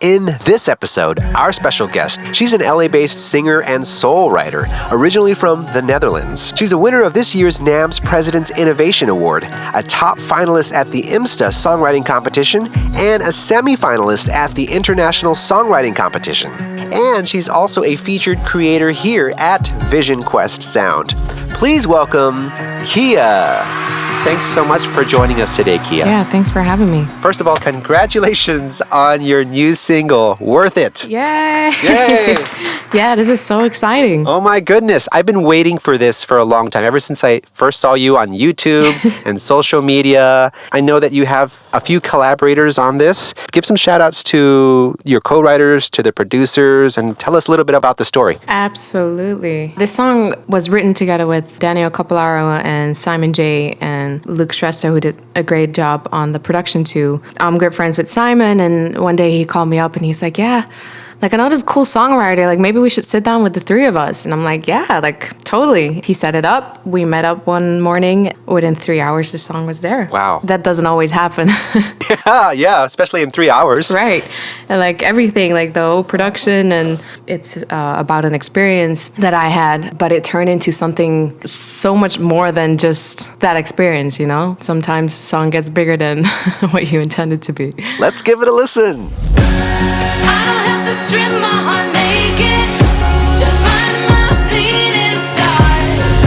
In this episode, our special guest, she's an LA-based singer and soul writer, originally from the Netherlands. She's a winner of this year's NAMM's President's Innovation Award, a top finalist at the IMSTA Songwriting Competition, and a semi-finalist at the International Songwriting Competition. And she's also a featured creator here at VisionQuest Sound. Please welcome Kia. Thanks so much for joining us today, Kia. Yeah, thanks for having me. First of all, congratulations on your new single, Worth It. Yay! Yay! Yeah, this is so exciting. Oh my goodness. I've been waiting for this for a long time, ever since I first saw you on YouTube and social media. I know that you have a few collaborators on this. Give some shout outs to your co-writers, to the producers, and tell us a little bit about the story. Absolutely. This song was written together with Daniel Capolaro and Simon J. and Luke Strester, who did a great job on the production too. I'm good friends with Simon, and one day he called me up and he's like, yeah, like, I know this cool songwriter, like, maybe we should sit down with the three of us. And I'm like, yeah, like, totally. He set it up. We met up one morning. Within 3 hours, the song was there. Wow. That doesn't always happen. Yeah, especially in 3 hours. Right. And like everything, like the whole production, and it's about an experience that I had, but it turned into something so much more than just that experience, you know? Sometimes a song gets bigger than what you intended to be. Let's give it a listen. I don't have to strip my heart naked to find my bleeding scars.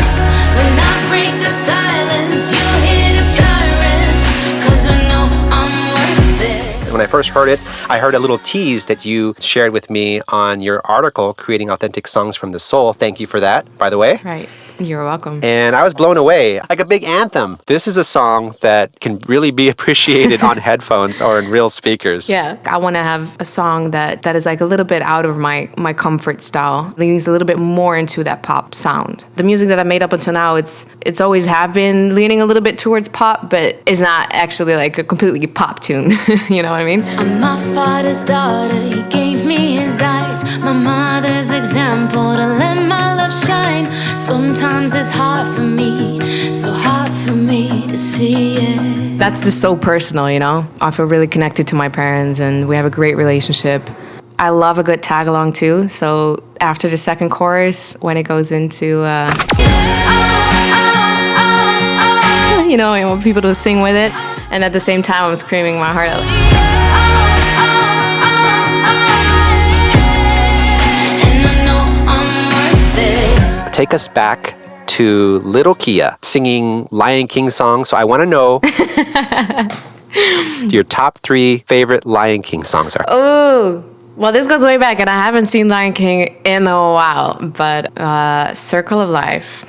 When I break the silence, you hear the sirens, 'cause I know I'm worth it. When I first heard it, I heard a little tease that you shared with me on your article, Creating Authentic Songs from the Soul. Thank you for that, by the way. Right. You're welcome. And I was blown away, like a big anthem. This is a song that can really be appreciated on headphones or in real speakers. Yeah, I want to have a song that is like a little bit out of my comfort style, leans a little bit more into that pop sound. The music that I made up until now, it's always have been leaning a little bit towards pop, but it's not actually like a completely pop tune. You know what I mean? I'm my father's daughter, he gave me his eyes, my mother's example to let my love shine. Sometimes it's hard for me, so hard for me to see it. That's just so personal, you know? I feel really connected to my parents, and we have a great relationship. I love a good tag along too, so after the second chorus, when it goes into, you know, I want people to sing with it, and at the same time, I'm screaming my heart out. Take us back to little Kia singing Lion King songs. So I want to know your top 3 favorite Lion King songs are. Oh, well, this goes way back, and I haven't seen Lion King in a while, but Circle of Life,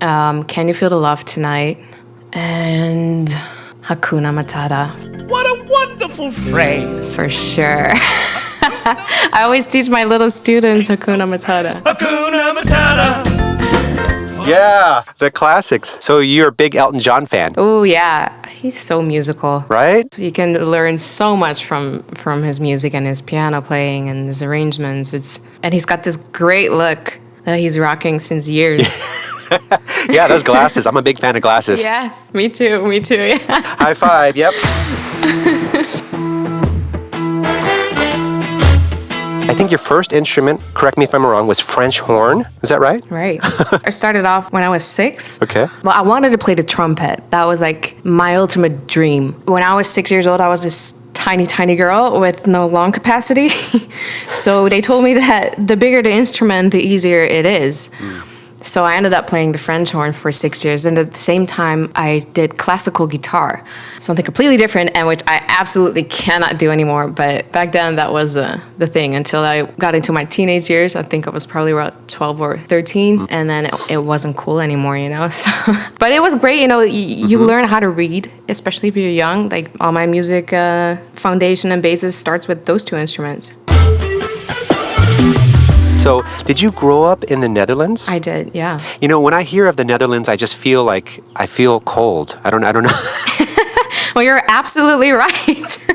Can You Feel the Love Tonight, and Hakuna Matata. What a wonderful phrase. For sure. I always teach my little students Hakuna Matata. Hakuna Matata. Yeah, the classics. So you're a big Elton John fan. Oh, yeah. He's so musical. Right? You can learn so much from his music and his piano playing and his arrangements. And he's got this great look that he's rocking since years. Yeah, those glasses. I'm a big fan of glasses. Yes, me too, yeah. High five, yep. I think your first instrument, correct me if I'm wrong, was French horn. Is that right? Right. I started off when I was 6. Okay. Well, I wanted to play the trumpet. That was like my ultimate dream. When I was 6 years old, I was this tiny girl with no lung capacity. So they told me that the bigger the instrument, the easier it is. So I ended up playing the French horn for 6 years. And at the same time, I did classical guitar, something completely different and which I absolutely cannot do anymore. But back then, that was the thing until I got into my teenage years. I think I was probably around 12 or 13. And then it wasn't cool anymore, you know. So, but it was great, you know, you learn how to read, especially if you're young. Like all my music foundation and basis starts with those 2 instruments. So, did you grow up in the Netherlands? I did, yeah. You know, when I hear of the Netherlands, I just feel like I feel cold. I don't know. Well, you're absolutely right.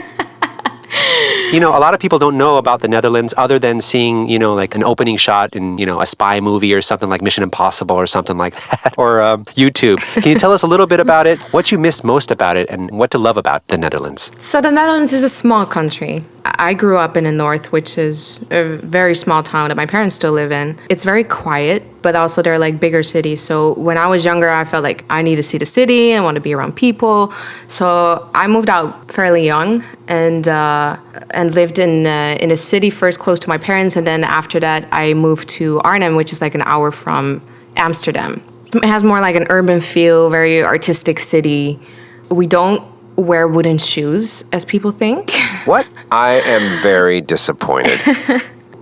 You know, a lot of people don't know about the Netherlands other than seeing, you know, like an opening shot in, you know, a spy movie or something like Mission Impossible or something like that, or YouTube. Can you tell us a little bit about it, what you miss most about it, and what to love about the Netherlands? So the Netherlands is a small country. I grew up in the north, which is a very small town that my parents still live in. It's very quiet, but also they're like bigger cities. So when I was younger, I felt like I need to see the city. I want to be around people. So I moved out fairly young and lived in a city first, close to my parents, and then after that, I moved to Arnhem, which is like an hour from Amsterdam. It has more like an urban feel, very artistic city. We don't wear wooden shoes, as people think. What? I am very disappointed.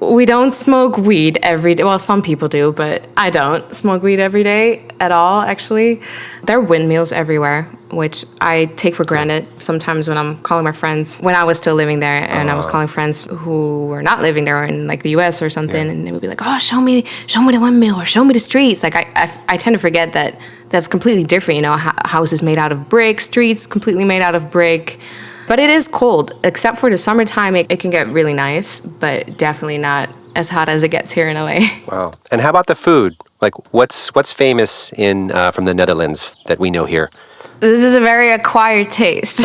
We don't smoke weed every day. Well, some people do, but I don't smoke weed every day at all, actually. There are windmills everywhere, which I take for granted sometimes when I'm calling my friends. When I was still living there and I was calling friends who were not living there in like the US or something, and they would be like, oh, show me the windmill or show me the streets. Like I tend to forget that that's completely different. You know, houses made out of brick, streets completely made out of brick. But it is cold, except for the summertime. It can get really nice, but definitely not as hot as it gets here in LA. Wow. And how about the food? Like, what's famous in from the Netherlands that we know here? This is a very acquired taste.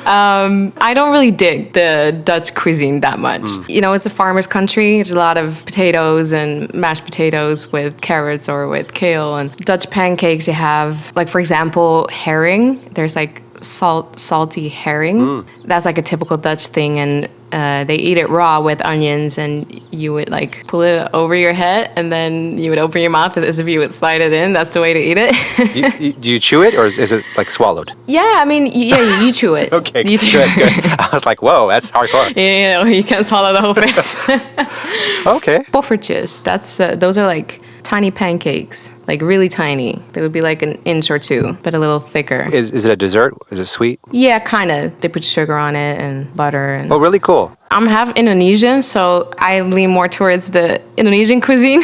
I don't really dig the Dutch cuisine that much. You know, it's a farmer's country. There's a lot of potatoes and mashed potatoes with carrots or with kale. And Dutch pancakes, you have, like, for example, herring. There's like salty herring. That's like a typical Dutch thing, and they eat it raw with onions, and you would like pull it over your head, and then you would open your mouth as if you would slide it in. That's the way to eat it. Do you chew it, or is it like swallowed? Yeah, I mean, you chew it. Okay, you chew good. I was like, whoa, that's hardcore. Yeah, you can't swallow the whole fish. Okay. Poffertjes, those are like tiny pancakes, like really tiny. They would be like an inch or two, but a little thicker. Is it a dessert? Is it sweet? Yeah, kind of. They put sugar on it and butter. And Oh, really cool. I'm half Indonesian, so I lean more towards the Indonesian cuisine.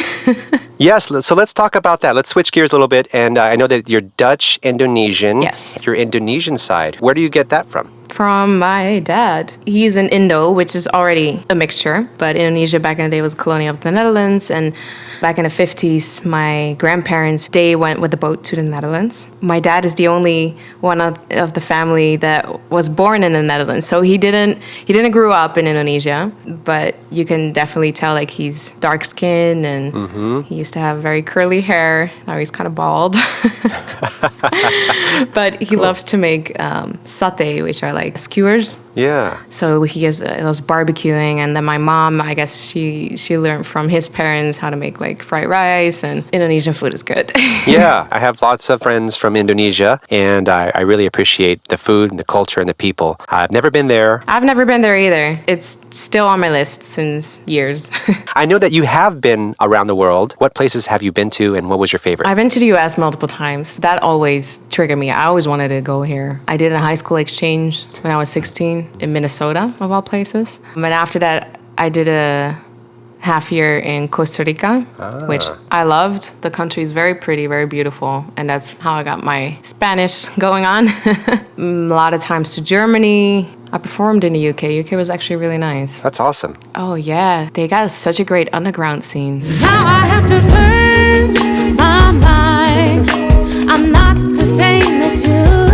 Yes, so let's talk about that. Let's switch gears a little bit. And I know that you're Dutch-Indonesian. Yes. Your Indonesian side. Where do you get that from? From my dad. He's an Indo, which is already a mixture, but Indonesia back in the day was a colony of the Netherlands, and back in the 50s, my grandparents, they went with the boat to the Netherlands. My dad is the only one of the family that was born in the Netherlands, so he didn't grow up in Indonesia, but you can definitely tell like he's dark skinned, and he used to have very curly hair. Now he's kind of bald. But he loves to make satay, which are like skewers. Yeah. So he loves barbecuing, and then my mom, I guess she learned from his parents how to make like fried rice, and Indonesian food is good. Yeah, I have lots of friends from Indonesia, and I really appreciate the food and the culture and the people. I've never been there. I've never been there either. It's still on my list since years. I know that you have been around the world. What places have you been to, and what was your favorite? I've been to the US multiple times. That always triggered me. I always wanted to go here. I did a high school exchange when I was 16 in Minnesota, of all places. But after that, I did a half year in Costa Rica, which I loved. The country is very pretty, very beautiful, and that's how I got my Spanish going on. A lot of times to Germany. I performed in the UK. UK was actually really nice. That's awesome. Oh yeah, they got such a great underground scene. Now I have to purge my mind. I'm not the same as you.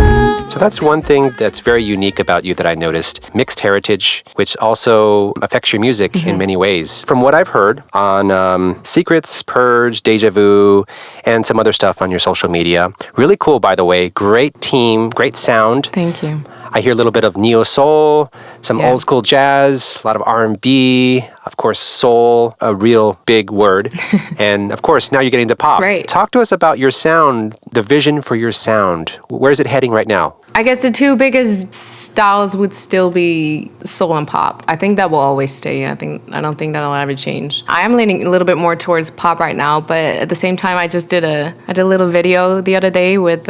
So that's one thing that's very unique about you that I noticed. Mixed heritage, which also affects your music in many ways. From what I've heard on Secrets, Purge, Deja Vu, and some other stuff on your social media. Really cool, by the way. Great team, great sound. Thank you. I hear a little bit of neo soul, some Yeah. old school jazz, a lot of R&B, of course soul, a real big word. And of course now you're getting to pop. Right. Talk to us about your sound, the vision for your sound. Where's it heading right now? I guess the two biggest styles would still be soul and pop. I think that will always stay. I don't think that'll ever change. I am leaning a little bit more towards pop right now, but at the same time, I did a little video the other day with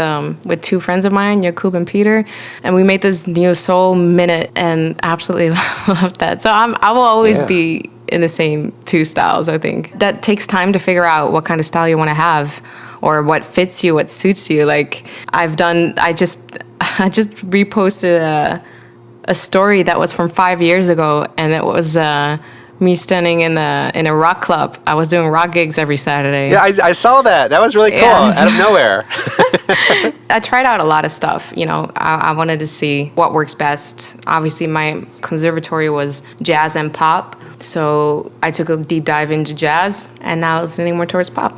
two friends of mine, Jakub and Peter, and we made this neo soul minute, and absolutely loved that. So I will always be in the same two styles. I think that takes time to figure out what kind of style you want to have, or what fits you, what suits you. Like I just reposted a story that was from 5 years ago, and it was me standing in a rock club. I was doing rock gigs every Saturday. Yeah, I saw that. That was really cool. Yes. Out of nowhere. I tried out a lot of stuff. I wanted to see what works best. Obviously, my conservatory was jazz and pop. So I took a deep dive into jazz, and now it's leaning more towards pop.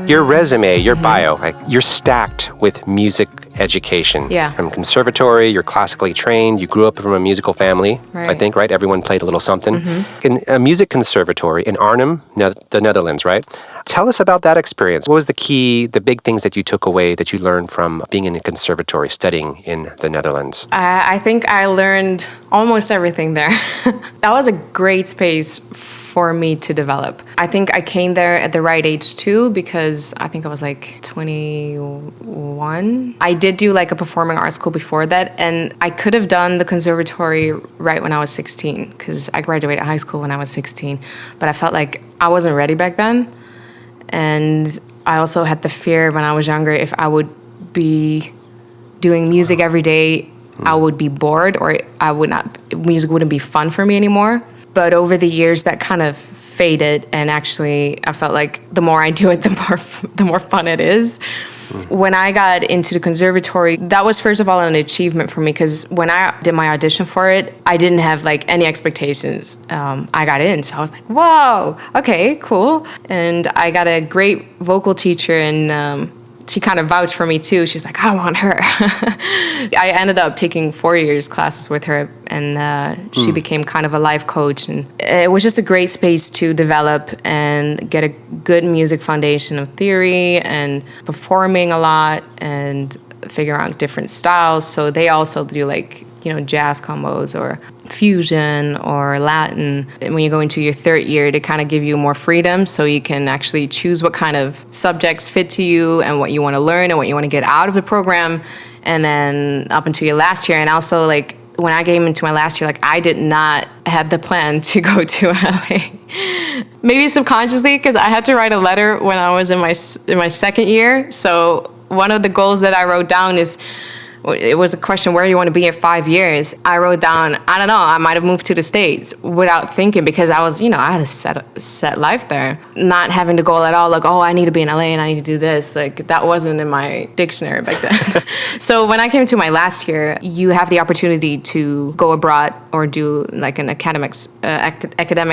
Your resume, your bio, like you're stacked with music education. Yeah. From conservatory, you're classically trained, you grew up from a musical family, I Right. think, right? Everyone played a little something. In a music conservatory in Arnhem, the Netherlands, right? Tell us about that experience. What was the big things that you took away that you learned from being in a conservatory studying in the Netherlands? I think I learned almost everything there. That was a great space for me to develop. I think I came there at the right age too, because I think I was like 21. I did do like a performing arts school before that, and I could have done the conservatory right when I was 16, because I graduated high school when I was 16, but I felt like I wasn't ready back then. And I also had the fear when I was younger, if I would be doing music every day, I would be bored, or music wouldn't be fun for me anymore. But over the years, that kind of faded, and actually, I felt like the more I do it, the more fun it is. When I got into the conservatory, that was first of all an achievement for me, because when I did my audition for it, I didn't have like any expectations. I got in, so I was like, whoa, okay, cool. And I got a great vocal teacher, and she kind of vouched for me too. She was like, I want her. I ended up taking 4 years classes with her, and she became kind of a life coach. And it was just a great space to develop and get a good music foundation of theory and performing a lot and figure out different styles. So they also do like, jazz combos or fusion or Latin. And when you go into your third year, they kind of give you more freedom, so you can actually choose what kind of subjects fit to you and what you want to learn and what you want to get out of the program. And then up until your last year. And also, like, when I came into my last year, like, I did not have the plan to go to LA. Maybe subconsciously, because I had to write a letter when I was in my second year. So one of the goals that I wrote down is, it was a question, where do you want to be in 5 years? I wrote down, I don't know, I might have moved to the States without thinking, because I was, I had a set life there. Not having the goal at all, like, oh, I need to be in LA and I need to do this. Like, that wasn't in my dictionary back then. So when I came to my last year, you have the opportunity to go abroad or do like an academic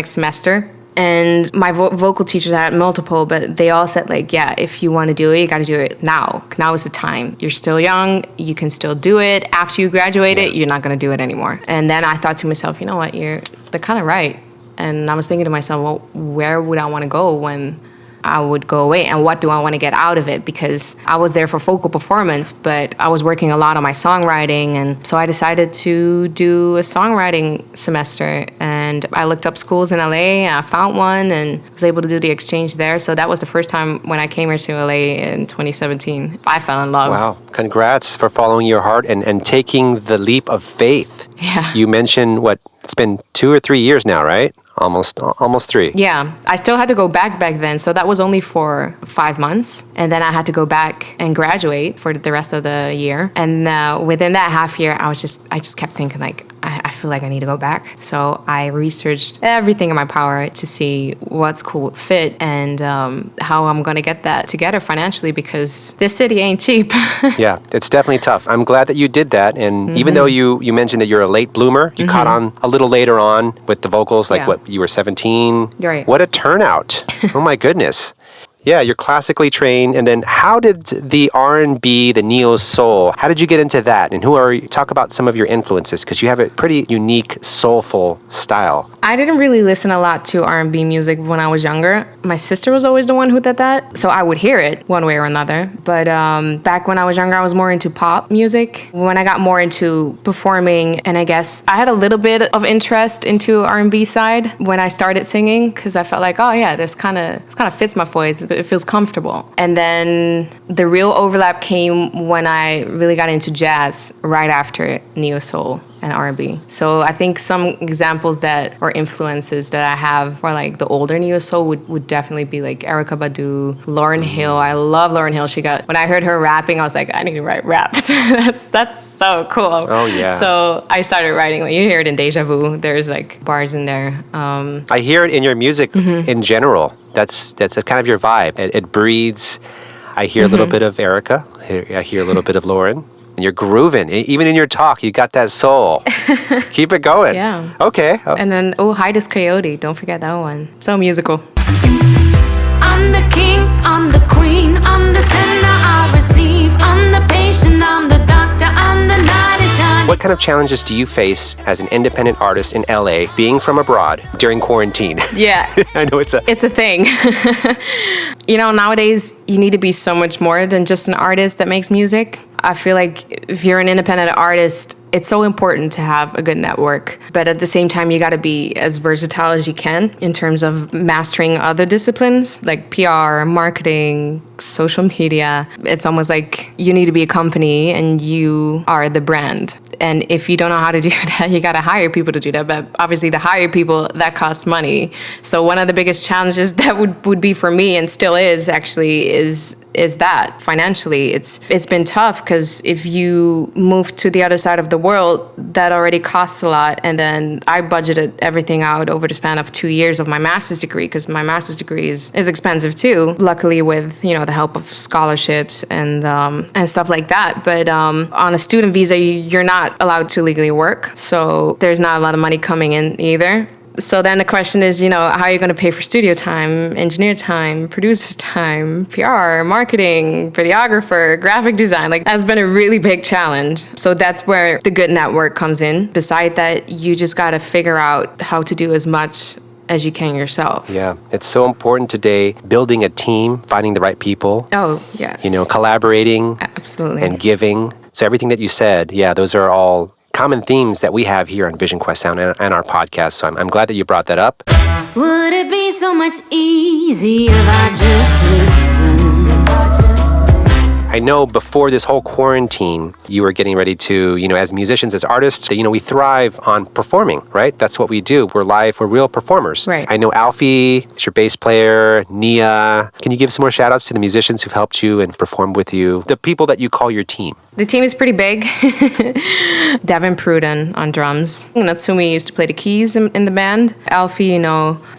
semester. And my vocal teachers had multiple, but they all said, like, yeah, if you want to do it, you got to do it now. Now is the time. You're still young. You can still do it. After you graduate it, you're not going to do it anymore. And then I thought to myself, you know what, they're kind of right. And I was thinking to myself, well, where would I want to go when I would go away, and what do I want to get out of it? Because I was there for vocal performance, but I was working a lot on my songwriting, and so I decided to do a songwriting semester. And I looked up schools in LA, and I found one, and was able to do the exchange there. So that was the first time when I came here to LA in 2017. I fell in love. Wow. Congrats for following your heart and taking the leap of faith. Yeah. You mentioned, it's been 2 or 3 years now, right? Almost 3. Yeah, I still had to go back then, so that was only for 5 months, and then I had to go back and graduate for the rest of the year. And within that half year, I just kept thinking, like, I feel like I need to go back. So I researched everything in my power to see what school would fit and how I'm going to get that together financially, because this city ain't cheap. Yeah, it's definitely tough. I'm glad that you did that. And even though you mentioned that you're a late bloomer, you caught on a little later on with the vocals, like you were 17. Right. What a turnout. Oh my goodness. Yeah, you're classically trained. And then how did the R&B, the neo soul, how did you get into that? And talk about some of your influences, because you have a pretty unique, soulful style. I didn't really listen a lot to R&B music when I was younger. My sister was always the one who did that, so I would hear it one way or another. But back when I was younger, I was more into pop music. When I got more into performing, and I guess I had a little bit of interest into R&B side when I started singing, because I felt like, oh yeah, this kind of fits my voice. It feels comfortable. And then the real overlap came when I really got into jazz right after neo soul. and R&B. So I think some examples that or influences that I have for like the older neo soul would definitely be like Erykah Badu, Lauryn Hill. I love Lauryn Hill. When I heard her rapping, I was like, I need to write raps. that's so cool. Oh yeah. So I started writing. Like, you hear it in Deja Vu. There's like bars in there. I hear it in your music in general. That's kind of your vibe. It breathes. I hear a little bit of Erykah. I hear a little bit of Lauryn. And you're grooving. Even in your talk, you got that soul. Keep it going. Yeah. Okay. And then, Hydus Coyote. Don't forget that one. So musical. I'm the king, I'm the queen, I'm the sender, I receive. I'm the patient, I'm the doctor, I'm the knight in shining. What kind of challenges do you face as an independent artist in LA, being from abroad during quarantine? Yeah. I know it's a thing. Nowadays, you need to be so much more than just an artist that makes music. I feel like if you're an independent artist, it's so important to have a good network. But at the same time, you got to be as versatile as you can in terms of mastering other disciplines like PR, marketing, social media. It's almost like you need to be a company and you are the brand. And if you don't know how to do that, you got to hire people to do that. But obviously, to hire people, that costs money. So one of the biggest challenges that would be for me, and still is actually, is that financially. It's been tough because if you move to the other side of the world, that already costs a lot. And then I budgeted everything out over the span of 2 years of my master's degree, because my master's degree is expensive too. Luckily, with the help of scholarships and stuff like that. But on a student visa, you're not allowed to legally work, so there's not a lot of money coming in either. So then the question is, how are you going to pay for studio time, engineer time, producer time, PR, marketing, videographer, graphic design? Like, that's been a really big challenge. So that's where the good network comes in. Beside that, you just got to figure out how to do as much as you can yourself. Yeah, it's so important today, building a team, finding the right people. Oh, yes. Collaborating. Absolutely. And giving. So everything that you said, those are all common themes that we have here on VisionQuest Sound and our podcast. So I'm glad that you brought that up. Would it be so much easier if I just listened? I know before this whole quarantine, you were getting ready to, as musicians, as artists, we thrive on performing, right? That's what we do. We're live, we're real performers. Right. I know Alfie is your bass player, Nia. Can you give some more shout outs to the musicians who've helped you and performed with you? The people that you call your team. The team is pretty big. Devin Pruden on drums. Natsumi used to play the keys in the band. Alfie,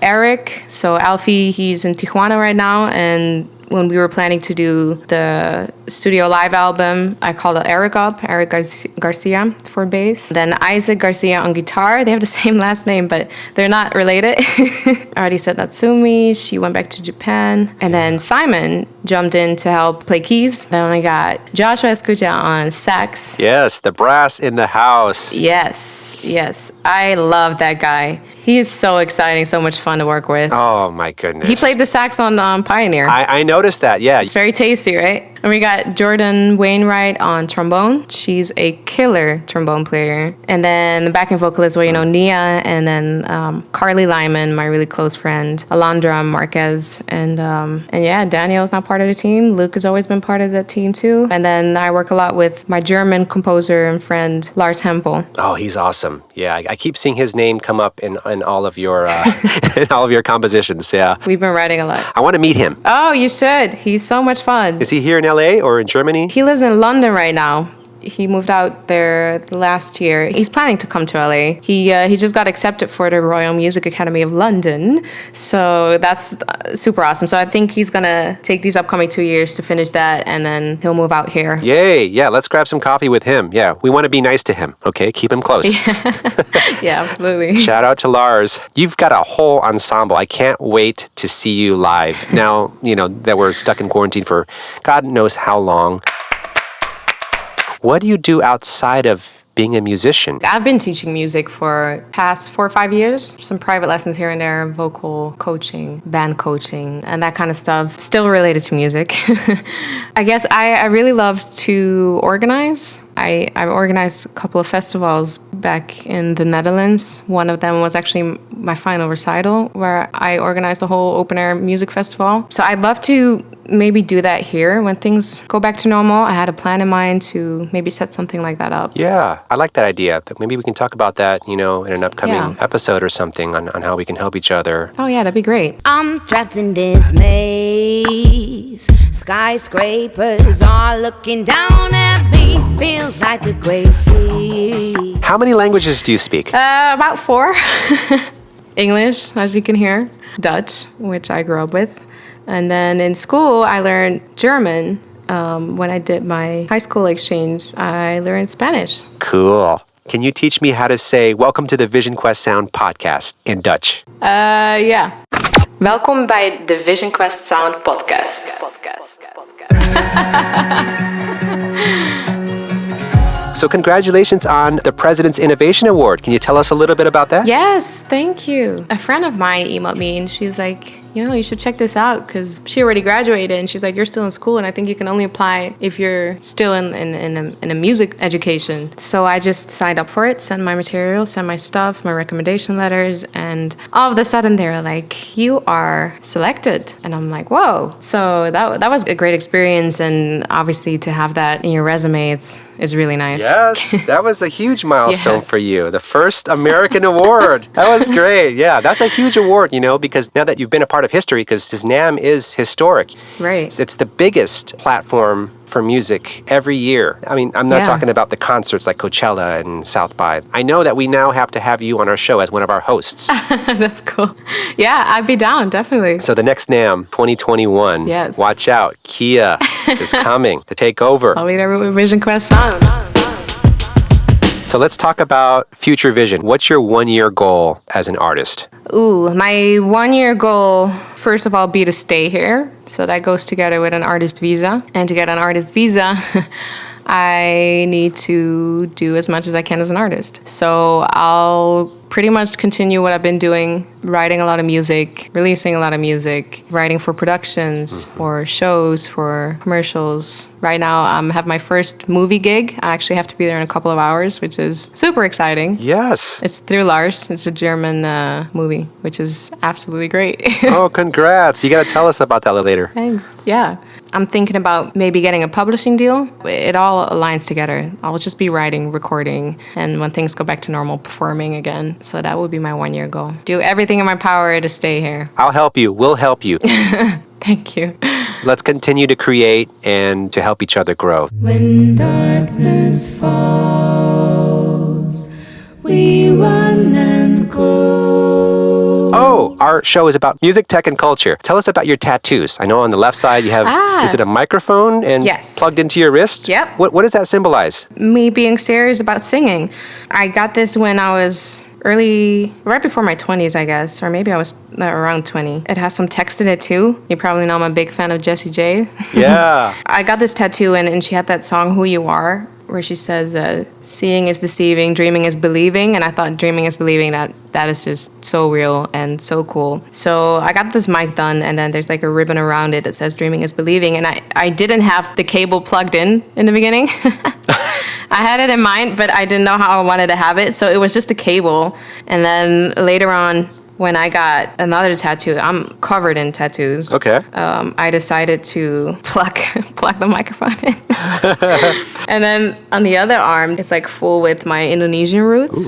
Eric. So Alfie, he's in Tijuana right now, and when we were planning to do the studio live album, I called Eric Garcia for bass. Then Isaac Garcia on guitar. They have the same last name, but they're not related. I already said Natsumi. She went back to Japan. And then Simon jumped in to help play keys. Then we got Joshua Escucha on sax. Yes, the brass in the house. Yes. I love that guy. He is so exciting, so much fun to work with. Oh, my goodness. He played the sax on Pioneer. I noticed that, yeah. It's very tasty, right? And we got Jordan Wainwright on trombone. She's a killer trombone player. And then the backing vocalist, Nia, and then Carly Lyman, my really close friend, Alondra Marquez, and Daniel's not part of the team. Luke has always been part of that team too. And then I work a lot with my German composer and friend, Lars Hempel. Oh, he's awesome. Yeah, I keep seeing his name come up in all of your in all of your compositions. Yeah, we've been writing a lot. I want to meet him. Oh, you should. He's so much fun. Is he here in LA or in Germany? He lives in London right now. He moved out there last year. He's planning to come to LA. He just got accepted for the Royal Music Academy of London. So that's super awesome. So I think he's going to take these upcoming 2 years to finish that, and then he'll move out here. Yay. Yeah, let's grab some coffee with him. Yeah, we want to be nice to him. Okay, keep him close. Yeah, absolutely. Shout out to Lars. You've got a whole ensemble. I can't wait to see you live. Now, that we're stuck in quarantine for God knows how long. What do you do outside of being a musician? I've been teaching music for past 4 or 5 years. Some private lessons here and there, vocal coaching, band coaching, and that kind of stuff. Still related to music. I guess I really love to organize. I organized a couple of festivals back in the Netherlands. One of them was actually my final recital, where I organized a whole open air music festival. So I'd love to maybe do that here when things go back to normal. I had a plan in mind to maybe set something like that up. Yeah, I like that idea. Maybe we can talk about that, in an upcoming Yeah. episode or something on how we can help each other. Oh yeah, that'd be great. I'm trapped in this maze. Skyscrapers are looking down at me. Feels like a gray sea. How many languages do you speak? About 4. English, as you can hear. Dutch, which I grew up with. And then in school, I learned German. When I did my high school exchange, I learned Spanish. Cool. Can you teach me how to say welcome to the VisionQuest Sound podcast in Dutch? Ja. Welkom bij de VisionQuest Sound podcast. So congratulations on the President's Innovation Award. Can you tell us a little bit about that? Yes, thank you. A friend of mine emailed me and she's like, you should check this out because she already graduated and she's like, you're still in school and I think you can only apply if you're still in a music education. So I just signed up for it, sent my material, sent my stuff, my recommendation letters, and all of a sudden they were like, you are selected. And I'm like, whoa. So that was a great experience, and obviously to have that in your resume, it's really nice. Yes, that was a huge milestone Yes. for you. The first American award. That was great. Yeah, that's a huge award, because now that you've been a part of history, because NAMM is historic. Right. It's the biggest platform for music every year. I mean, I'm not Yeah. talking about the concerts like Coachella and South by. I know that we now have to have you on our show as one of our hosts. That's cool. Yeah, I'd be down, definitely. So the next NAMM 2021. Yes. Watch out. Kia is coming to take over. I'll be there with VisionQuest Sound. So let's talk about future vision. What's your 1-year goal as an artist? Ooh, my 1-year goal, first of all, be to stay here. So that goes together with an artist visa. And to get an artist visa, I need to do as much as I can as an artist. So I'll pretty much continue what I've been doing, writing a lot of music, releasing a lot of music, writing for productions, for shows, for commercials. Right now, I have my first movie gig. I actually have to be there in a couple of hours, which is super exciting. Yes. It's through Lars. It's a German movie, which is absolutely great. Oh, congrats. You got to tell us about that later. Thanks. Yeah. I'm thinking about maybe getting a publishing deal. It all aligns together. I'll just be writing, recording, and when things go back to normal, performing again. So that would be my 1-year goal. Do everything in my power to stay here. I'll help you. We'll help you. Thank you. Let's continue to create and to help each other grow. When darkness falls, we run and go. Oh, our show is about music, tech, and culture. Tell us about your tattoos. I know on the left side you have, is it a microphone and Yes. plugged into your wrist? Yep. What does that symbolize? Me being serious about singing. I got this when I was right before my 20s, I guess, or maybe I was around 20. It has some text in it too. You probably know I'm a big fan of Jessie J. Yeah. I got this tattoo and she had that song, Who You Are, where she says, seeing is deceiving, dreaming is believing. And I thought dreaming is believing, that is just so real and so cool. So I got this mic done and then there's like a ribbon around it that says dreaming is believing. And I didn't have the cable plugged in the beginning. I had it in mind, but I didn't know how I wanted to have it. So it was just a cable. And then later on, when I got another tattoo, I'm covered in tattoos. Okay. I decided to plug the microphone in. And then on the other arm, it's like full with my Indonesian roots.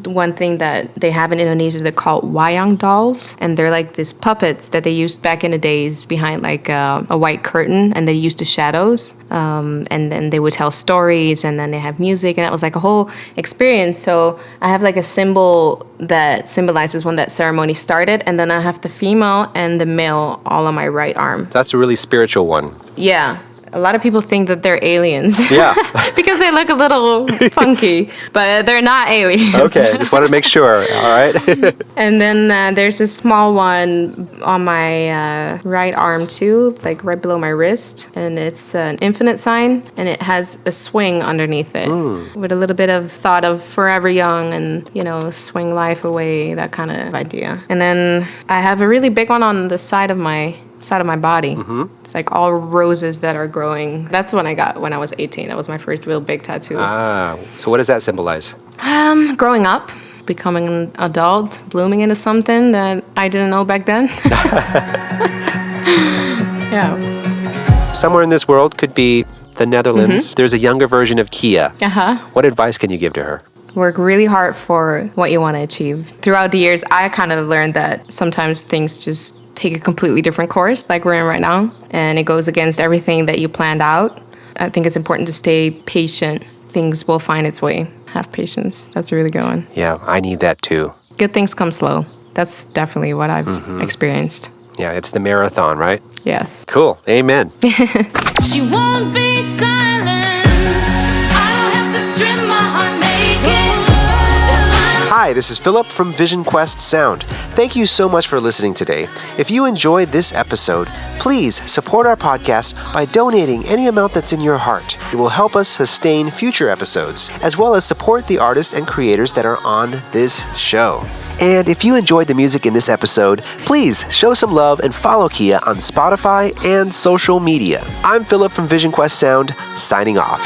The one thing that they have in Indonesia, they're called wayang dolls. And they're like these puppets that they used back in the days behind like a white curtain. And they used the shadows. And then they would tell stories and then they have music. And that was like a whole experience. So I have like a symbol that symbolizes when that ceremony started. And then I have the female and the male all on my right arm. That's a really spiritual one. Yeah. A lot of people think that they're aliens. Yeah. Because they look a little funky, but they're not aliens. Okay, just want to make sure. All right. And then there's a small one on my right arm too, like right below my wrist. And it's an infinite sign, and it has a swing underneath it with a little bit of thought of forever young and, swing life away, that kind of idea. And then I have a really big one on the side of my body. It's like all roses that are growing. That's what I got when I was 18. That was my first real big tattoo. So what does that symbolize? Growing up, becoming an adult, blooming into something that I didn't know back then. Yeah. Somewhere in this world could be the Netherlands. There's a younger version of Kia. What advice can you give to her? Work really hard for what you want to achieve. Throughout the years, I kind of learned that sometimes things just take a completely different course, like we're in right now, and it goes against everything that you planned out. I think it's important to stay patient. Things will find its way. Have patience. That's a really good one. Yeah, I need that too. Good things come slow. That's definitely what I've experienced. Yeah, it's the marathon, right? Yes. Cool. Amen. She won't be silent. I don't have to strip my heart naked. Hi, this is Philip from VisionQuest Sound. Thank you so much for listening today. If you enjoyed this episode, please support our podcast by donating any amount that's in your heart. It will help us sustain future episodes, as well as support the artists and creators that are on this show. And if you enjoyed the music in this episode, please show some love and follow Kia on Spotify and social media. I'm Philip from VisionQuest Sound, signing off.